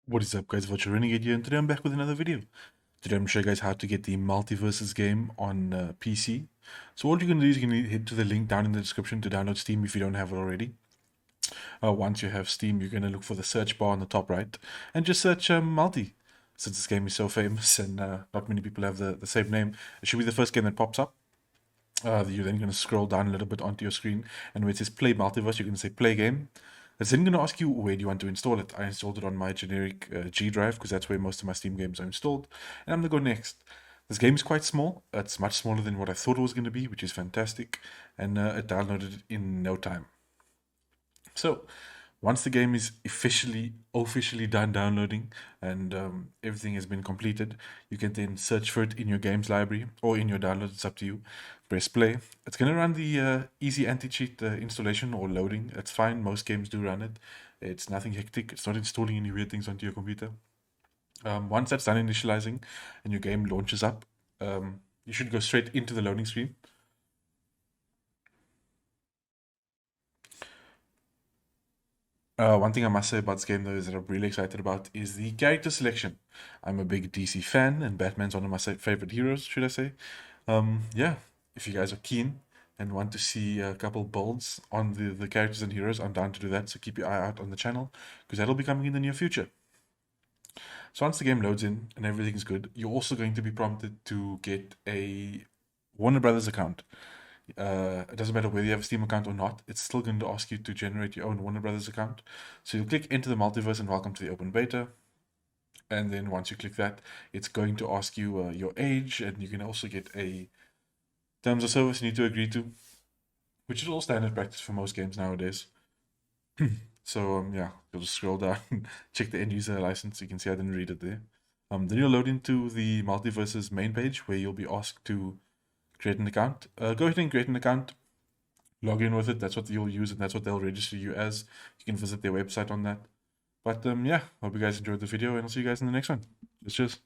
What is up, guys? Virtual Renegade here, and today I'm back with another video. Today I'm going to show you guys how to get the MultiVersus game on PC. So what you're going to do is you're going to head to the link down in the description to download Steam if you don't have it already. Once you have Steam, you're going to look for the search bar on the top right and just search Multi. Since this game is so famous and not many people have the same name, it should be the first game that pops up. You're then going to scroll down a little bit onto your screen, and where it says Play Multiverse, you're going to say Play Game. It's then going to ask you where do you want to install it. I installed it on my generic G drive because that's where most of my Steam games are installed. And I'm going to go next. This game is quite small. It's much smaller than what I thought it was going to be, which is fantastic. And it downloaded it in no time. So once the game is officially done downloading and everything has been completed, you can then search for it in your games library or in your downloads. It's up to you. Press play. It's going to run the easy anti-cheat installation or loading. That's fine. Most games do run it. It's nothing hectic. It's not installing any weird things onto your computer. Once that's done initializing and your game launches up, you should go straight into the loading screen. One thing I must say about this game, though, is that I'm really excited about is the character selection. I'm a big DC fan, and Batman's one of my favorite heroes, should I say. Yeah, if you guys are keen and want to see a couple builds on the characters and heroes, I'm down to do that, so keep your eye out on the channel, because that'll be coming in the near future. So once the game loads in and everything's good, you're also going to be prompted to get a Warner Brothers account. It doesn't matter whether you have a Steam account or not, it's still going to ask you to generate your own Warner Brothers account. So you'll click into the multiverse and welcome to the open beta. And then once you click that, it's going to ask you your age, and you can also get a terms of service you need to agree to, which is all standard practice for most games nowadays. So yeah, you'll just scroll down, check the end user license. You can see I didn't read it there. Then you'll load into the MultiVersus main page where you'll be asked to create an account. Go ahead and create an account, log in with it. That's what you'll use, and that's what they'll register you as. You can visit their website on that. But yeah, hope you guys enjoyed the video, and I'll see you guys in the next one. Cheers.